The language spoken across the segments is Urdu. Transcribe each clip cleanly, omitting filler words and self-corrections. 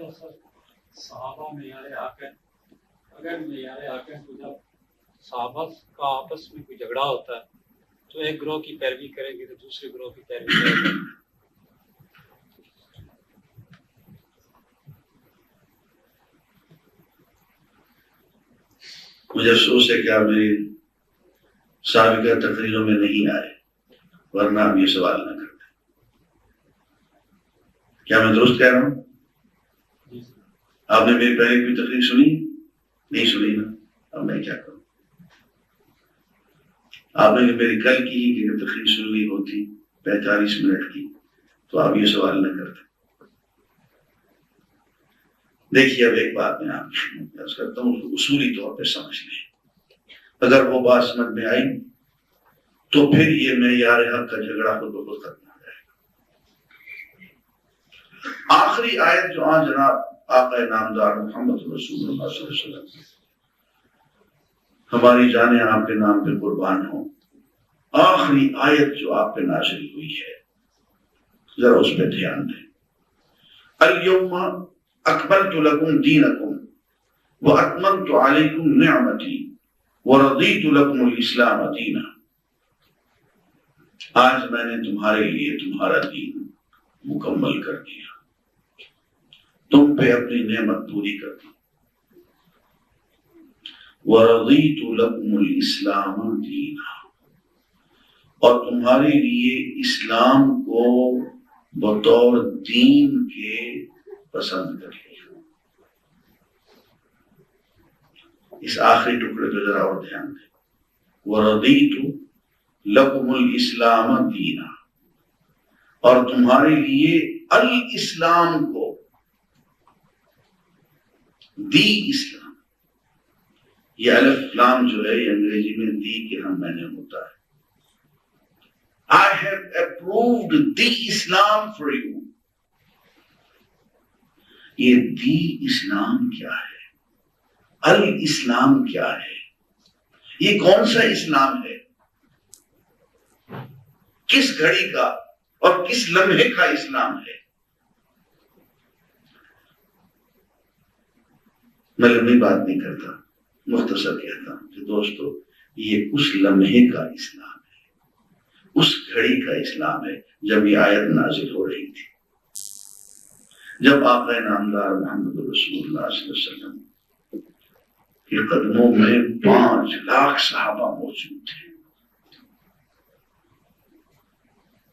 تو صحابہ معیار عاقل، اگر معیار عاقل تو جب صحابہ کا آپس میں کوئی جھگڑا ہوتا ہے تو ایک گروہ کی پیروی کریں گے تو دوسرے گروہ کی پیروی کریں گے. مجھے افسوس ہے کہ آپ میری سابقہ تقریروں میں نہیں آئے، ورنہ آپ یہ سوال نہ کرتے. کیا میں درست کہہ رہا ہوں؟ آپ نے میری پہلے کوئی تقریر سنی؟ نہیں سنی نا. اب میں کیا کروں؟ آپ نے میری کل کی کہ تقریر سن لی ہوتی 45 منٹ کی تو آپ یہ سوال نہ کرتے. دیکھیے اب ایک بات میں آپ عرض کرتا ہوں، اصولی طور پہ سمجھ لیں. اگر وہ بات سمجھ میں آئی تو پھر یہ معیار حق کا جھگڑا خود بخود ختم ہو جائے گا. آخری آیت جو جناب آقا نامدار محمد رسول اللہ صلی اللہ علیہ وسلم ہماری جانیں آپ کے نام پہ قربان ہوں، آخری آیت جو آپ پہ نازل ہوئی ہے ذرا اس پہ دھیان دیں. الیوم اکملت لکم دینکم واتممت علیکم نعمتی ورضیت لکم الاسلام دینا. آج میں نے تمہارے لیے تمہارا دین مکمل کر دیا، تم پہ اپنی نعمت پوری کر دی. وَرَضِيتُ لَكُمُ الْإِسْلَامَ دِينًا، اور تمہارے لیے اسلام کو بطور دین کے پسند کر لیا. اس آخری ٹکڑے پہ ذرا اور دھیان دیں. وَرَضِيتُ لَكُمُ الْإِسْلَامَ دِينًا، اور تمہارے لیے الاسلام کو، دی اسلام، یہ الف لام جو ہے یہ انگریزی میں دی کے ہم میں نے ہوتا ہے. I have approved the Islam for you. یہ دی اسلام کیا ہے؟ الاسلام کیا ہے؟ یہ کون سا اسلام ہے؟ کس گھڑی کا اور کس لمحے کا اسلام ہے؟ میں لمبی بات نہیں کرتا، مختصر کہتا ہوں کہ دوستو یہ اس لمحے کا اسلام ہے، اس گھڑی کا اسلام ہے جب یہ آیت نازل ہو رہی تھی، جب آقا نامدار محمد رسول اللہ صلی اللہ علیہ وسلم کے قدموں میں 5 لاکھ صحابہ موجود تھے.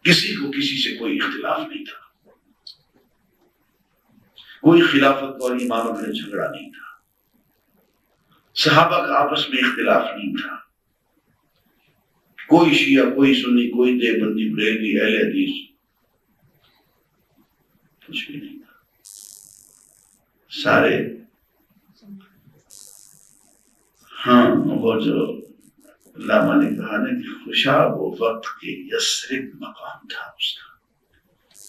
کسی کو کسی سے کوئی اختلاف نہیں تھا، کوئی خلافت اور امامت میں جھگڑا نہیں تھا، صحابہ کا آپس میں اختلاف نہیں تھا، کوئی شیعہ، کوئی سنی، کوئی دیوبندی، بریلوی، اہل حدیث، کچھ بھی نہیں تھا. سارے وہ جو علامہ نے کہا نا کہ خوشا وہ وقت کے یسرب مقام تھا اس کا،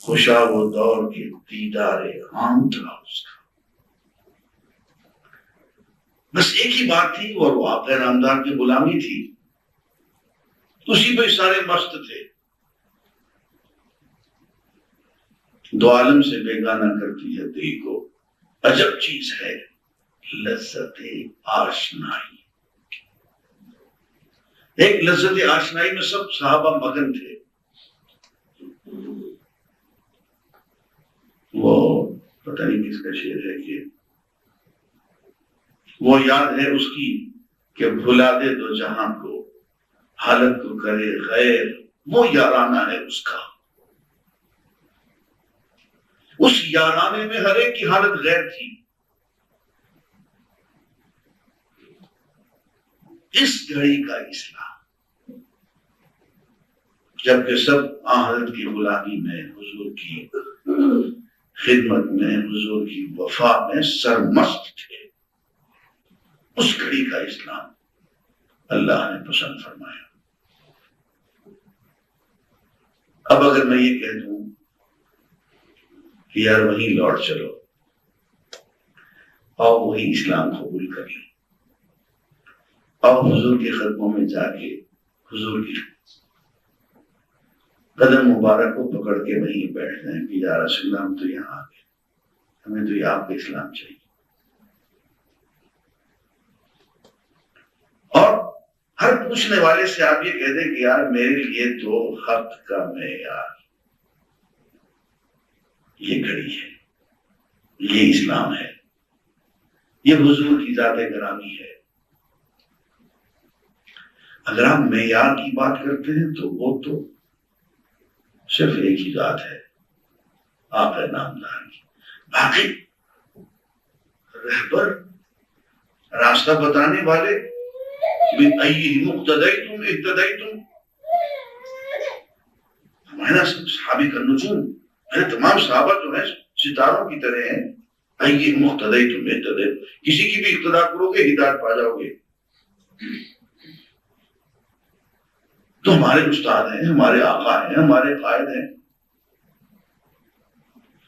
خوشا وہ دور کے دیدار عام تھا اس کا. بس ایک ہی بات تھی اور وہ آقا نامدار کی غلامی تھی، اسی پہ سارے مست تھے. دو عالم سے بیگانہ کرتی ہے دل کو، عجب چیز ہے لذت آشنائی. ایک لذت آشنائی میں سب صحابہ مگن تھے. وہ پتہ نہیں کس کا شعر ہے کہ وہ یاد ہے اس کی کہ بھلا دے دو جہاں کو حالت کو کرے غیر، وہ یارانہ ہے اس کا. اس یارانے میں ہر ایک کی حالت غیر تھی. اس گھڑی کا اسلام جبکہ سب حضرت کی غلامی میں، حضور کی خدمت میں، حضور کی وفا میں سرمست تھے، اس گھڑی کا اسلام اللہ نے پسند فرمایا. اب اگر میں یہ کہہ دوں کہ یار وہیں لوٹ چلو اور وہی اسلام قبول کر لیں، اور حضور کے قدموں میں جا کے حضور کی قدم مبارک کو پکڑ کے وہیں بیٹھ جائیں کہ یا رسول اللہ ہم تو یہاں آ گئے. ہمیں تو یہ آپ کا اسلام چاہیے. اور ہر پوچھنے والے سے آپ یہ کہہ دیں کہ یار میرے لیے تو حق کا معیار یہ گھڑی ہے، یہ اسلام ہے، یہ حضور کی ذات گرامی ہے. اگر آپ معیار کی بات کرتے ہیں تو وہ تو صرف ایک ہی ذات ہے، آپ ہے نامدار کی. باقی رہبر، راستہ بتانے والے، مقتدیتم اہتدیتم، ہمارا صحابی کا نجوم، تمام صحابہ جو ہیں ستاروں کی طرح ہیں. مقتدیتم اہتدیتم، کسی کی بھی اقتدا کرو گے ہدایت پا جاؤ گے. تو ہمارے استاد ہیں، ہمارے آقا ہیں، ہمارے قائد ہیں.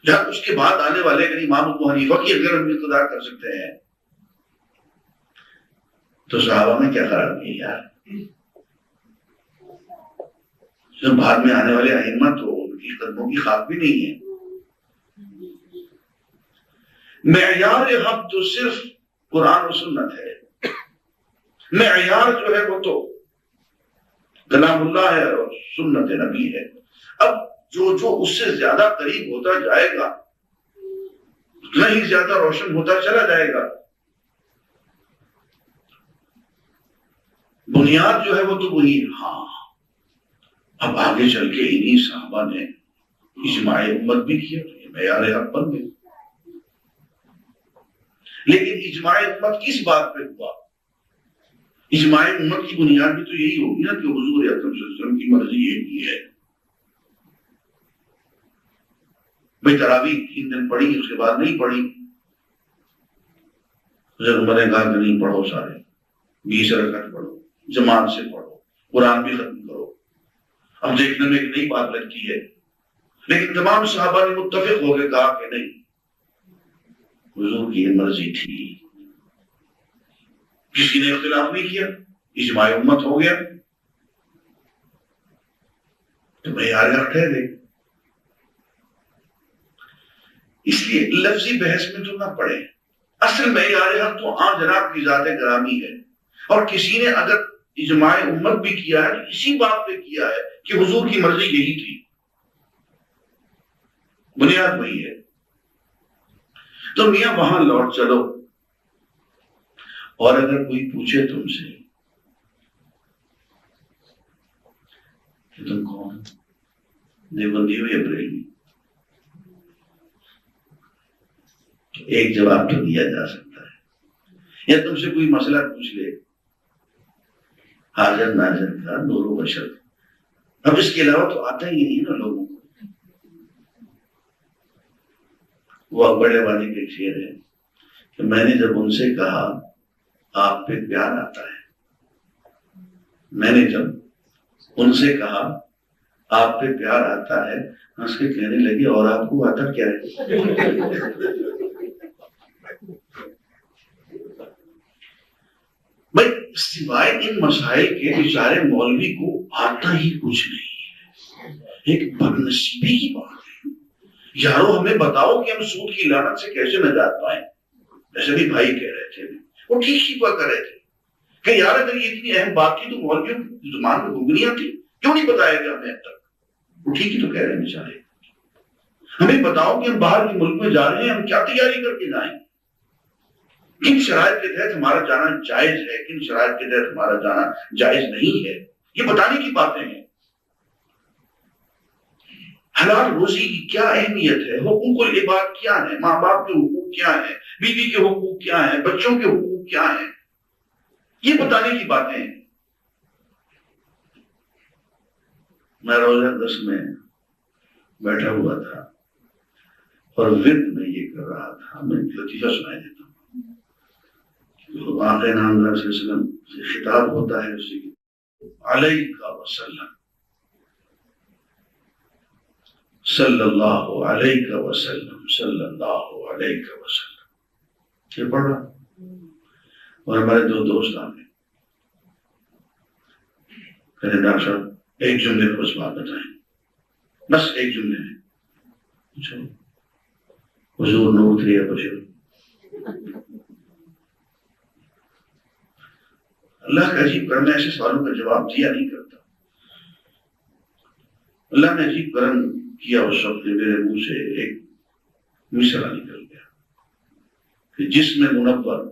یا اس کے بعد آنے والے امام ابو حنیفہ کی اگر ہم اقتدا کر سکتے ہیں تو صحابہ میں کیا خراب کی یار. جب بعد میں آنے والے ائمہ تو ان کی قدموں کی خاک بھی نہیں ہے. معیار حق تو صرف قرآن و سنت ہے. معیار جو ہے وہ تو کلام اللہ ہے اور سنت نبی ہے. اب جو اس سے زیادہ قریب ہوتا جائے گا اتنا ہی زیادہ روشن ہوتا چلا جائے گا. بنیاد جو ہے وہ تو وہی. ہاں اب آگے چل کے انہی صحابہ نے اجماع امت بھی کیا تو یہ معیار حق بن گئے. لیکن اجماع امت کس بات پہ ہوا؟ اجماع امت کی بنیاد بھی تو یہی ہوگی نا کہ حضور اکرم صلی اللہ علیہ وسلم کی مرضی یہی ہے. بھائی تراویح 3 دن پڑھی اس کے بعد نہیں پڑھی، حضرت عمر نے کہا کہ نہیں پڑھو، سارے 20 رکعت پڑھو، جماعت سے پڑھو، قرآن بھی ختم کرو. اب دیکھنے میں ایک نئی بات لگتی ہے لیکن تمام صحابہ نے متفق ہو کے کہا کہ نہیں، حضور کی یہ مرضی تھی. کسی نے اختلاف نہیں کیا، اجماع امت ہو گیا تو معیار حق ٹھہرے. اس لیے لفظی بحث میں تو نہ پڑے. اصل معیار حق تو جناب کی ذات گرامی ہے. اور کسی نے اگر اجماع امت بھی کیا ہے تو اسی بات پہ کیا ہے کہ حضور کی مرضی یہی تھی. بنیاد وہی ہے. تو میاں وہاں لوٹ چلو. اور اگر کوئی پوچھے تم سے کہ تم کون، دیوبندی ہو یا بریلوی، ایک جواب تو دیا جا سکتا ہے. یا تم سے کوئی مسئلہ پوچھ لے، حاضر ناظر کا، نور و بشر. اب اس کے علاوہ تو آتا ہی نہیں نا لوگوں کو. وہ بڑے والے کے شعر ہے کہ میں نے جب ان سے کہا آپ پہ پیار آتا ہے، میں نے جب ان سے کہا آپ پہ پیار آتا ہے، ہنس کے کہنے لگے اور آپ کو آتا کیا ہے؟ بھائی سوائے ان مسائل کے بیچارے مولوی کو آتا ہی کچھ نہیں ہے. ایک بدنصیبی کی بات ہے. یارو ہمیں بتاؤ کہ ہم سود کی لعنت سے کیسے نجات پائیں. جیسے بھی بھائی کہہ رہے تھے، وہ ٹھیک ہی کر رہے تھے کہ یار اگر یہ اتنی اہم بات تھی تو مولویوں کی زبان میں گنگنیاں تھی، کیوں نہیں بتایا گیا ہمیں اب تک؟ وہ ٹھیک ہی تو کہہ رہے ہیں بیچارے. ہمیں بتاؤ کہ ہم باہر کے ملک میں جا رہے ہیں، ہم کیا تیاری کر کے جائیں، کن شرائط کے تحت ہمارا جانا جائز ہے، کن شرائط کے تحت ہمارا جانا جائز نہیں ہے، یہ بتانے کی باتیں ہیں. حلال روزی کی کیا اہمیت ہے، حقوق العباد کیا ہے، ماں باپ کے حقوق کیا ہیں، بیوی کے حقوق کیا ہیں، بچوں کے حقوق کیا ہیں، یہ بتانے کی باتیں ہیں. میں روزہ 10 میں بیٹھا ہوا تھا اور ورد میں یہ کر رہا تھا. میں لطیفہ سنائی دیتا ہوں. آقا نامدار صلی اللہ علیہ وسلم سے خطاب ہوتا ہے، اسی علیہ وسلم صلی اللہ علیہ وسلم صلی اللہ علیہ وسلم. یہ پڑھ رہا اور ہمارے 2 دوست آ گئے، کہتے ڈاکٹر صاحب ایک جملے میں بس بات بتائیں، بس ایک جملے میں. حضور نور تھے یا بشر؟ اللہ کا عجیب کرم ایسے سوالوں کا جواب دیا نہیں کرتا. اللہ نے عجیب کرم کیا اس وقت میرے منہ سے ایک مصرع نکل گیا کہ جسم منور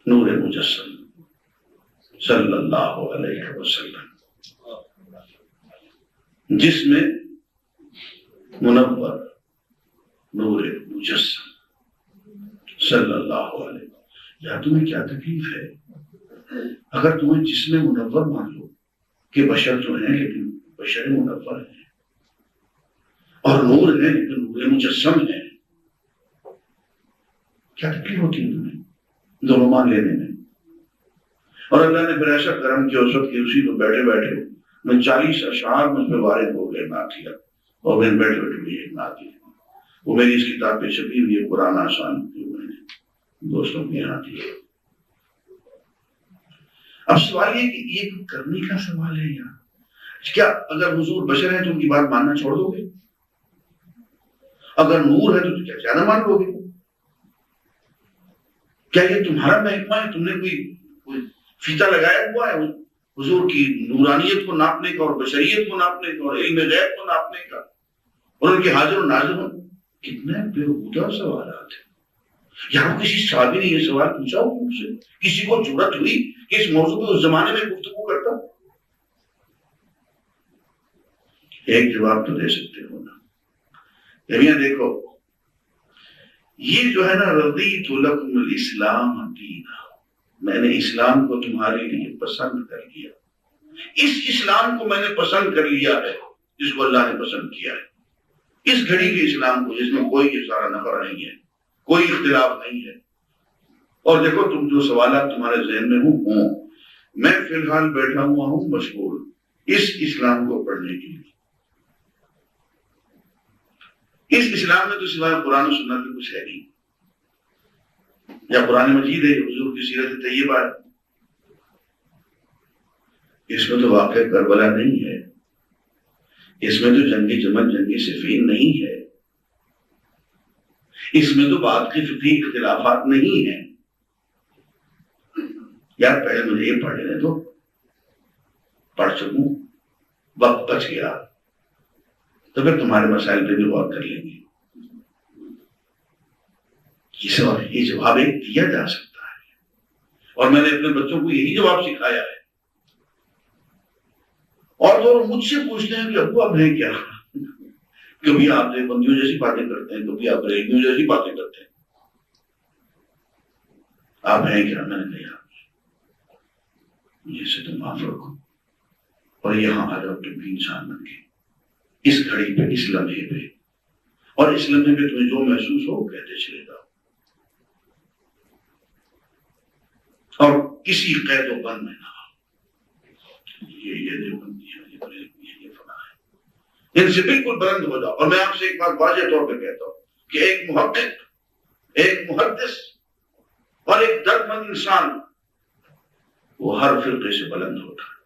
نور مجسم صلی اللہ علیہ وسلم. جسم منور نور مجسم صلی اللہ علیہ وسلم. یا تمہیں کیا تکلیف ہے اگر تمہیں جسم منور مان لو کہ بشر تو ہیں لیکن بشر منور ہیں اور نور ہے لیکن نور مجسم ہے. کیا تکلیف ہوتی ہے تمہیں دونوں مان لینے میں؟ اور اللہ نے پھر ایسا کرم کیا اس وقت کہ اسی کو بیٹھے بیٹھے میں 40 اشعار مجھ پہ وارد ہو گئے نعتیہ اور میں بیٹھے بیٹھے بھی ایک نعتیہ وہ میری اس کتاب پہ چھپی ہوئی ہے قرآن آسان جو میں نے دوستوں کے یہاں دی. اب سوال یہ کہ یہ کرنے کا سوال ہے یہاں کیا اگر حضور بشر ہیں تو ان کی بات ماننا چھوڑ دو گے؟ اگر نور ہے تو کیا نہ مان لو گے؟ کیا یہ تمہارا محکمہ ہے؟ تم نے کوئی فیتا لگایا ہوا ہے حضور کی نورانیت کو ناپنے کا اور بشریت کو ناپنے کا اور علم غیب کو ناپنے کا اور ان کے حاضر و ناظر ہوں؟ کتنے بےہودہ سوالات ہیں. یہاں کسی صحابی نے یہ سوال پوچھا ہو مجھ سے؟ کسی کو جرأت ہوئی کہ اس موضوع پہ اس زمانے میں گفتگو کرتا؟ ایک جواب تو دے سکتے ہو نا. یعنی دیکھو یہ جو ہے نا رضیت لکم الاسلام دینا، میں نے اسلام کو تمہارے لیے پسند کر لیا. اس اسلام کو میں نے پسند کر لیا ہے جس کو اللہ نے پسند کیا ہے. اس گھڑی کے اسلام کو جس میں کوئی سارا نفر نہیں ہے، کوئی اختلاف نہیں ہے. اور دیکھو تم جو سوالات تمہارے ذہن میں ہوں میں فی الحال بیٹھا ہوا ہوں مشغول اس اسلام کو پڑھنے کے لیے. اس اسلام میں تو سوائے قرآن و سنت کی کچھ ہے نہیں. یا قرآن مجید ہے حضور کی سیرت طیبہ ہے. اس میں تو واقع کربلا نہیں ہے، اس میں تو جنگی جمل جنگی صفین نہیں ہے، اس میں تو بات کی فقہی اختلافات نہیں ہیں. یار پہلے مجھے یہ پڑھ لینے تو پڑھ سکوں، وقت بچ گیا تو پھر تمہارے مسائل پہ بھی غور کر لیں گے. یہ جواب ایک دیا جا سکتا ہے اور میں نے اپنے بچوں کو یہی جواب سکھایا ہے. اور تو مجھ سے پوچھتے ہیں کہ ابو اب ہیں کیا؟ کبھی آپ دیوبندیوں جیسی باتیں کرتے ہیں، کبھی آپ ریڈیو جیسی باتیں کرتے ہیں. آپ ہیں کیا؟ میں نے کہا مجھے سے تم معاف رکھو اور یہاں آ جاؤ تم بھی انسان بن کے اس گھڑی پہ اس لمحے پہ، اور اس لمحے پہ تمہیں جو محسوس ہو کہتے چلے جاؤ اور کسی قید و بند میں نہ. یہ دیوبندی ہے، یہ فنا ہے، ان سے بالکل بلند ہو جاؤ. اور میں آپ سے ایک بات واضح طور پہ کہتا ہوں کہ ایک محقق، ایک محدث اور ایک درد مند انسان وہ ہر فرقے سے بلند ہوتا ہے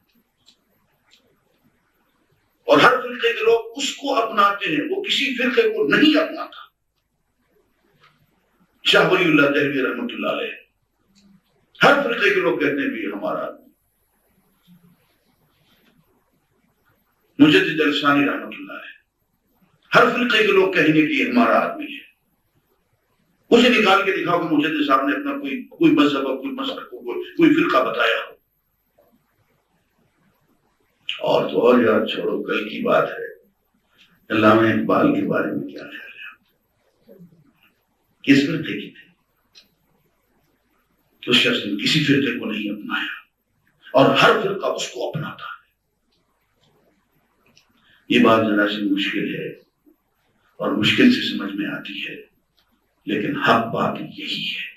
اور ہر فرقے کے لوگ اس کو اپناتے ہیں، وہ کسی فرقے کو نہیں اپناتا. شاہ ولی اللہ دہلوی رحمۃ اللہ علیہ ہر فرقے کے لوگ کہتے ہیں کہ ہمارا. مجدد الثانی رحمۃ اللہ علیہ ہر فرقے کے لوگ کہیں گے کہ یہ ہمارا آدمی ہے. اسے نکال کے دکھاؤ کہ مجدد صاحب نے اپنا کوئی مذہب کوئی مسلک کوئی فرقہ بتایا ہو. اور تو اور یار چھوڑو، کل کی بات ہے. علامہ اقبال کے بارے میں کیا خیال ہے؟ کس فرقے کی تھے؟ اس شخص نے کسی فرقے کو نہیں اپنایا اور ہر فرقہ اس کو اپناتا ہے. یہ بات ذرا سی مشکل ہے اور مشکل سے سمجھ میں آتی ہے، لیکن حق بات یہی ہے.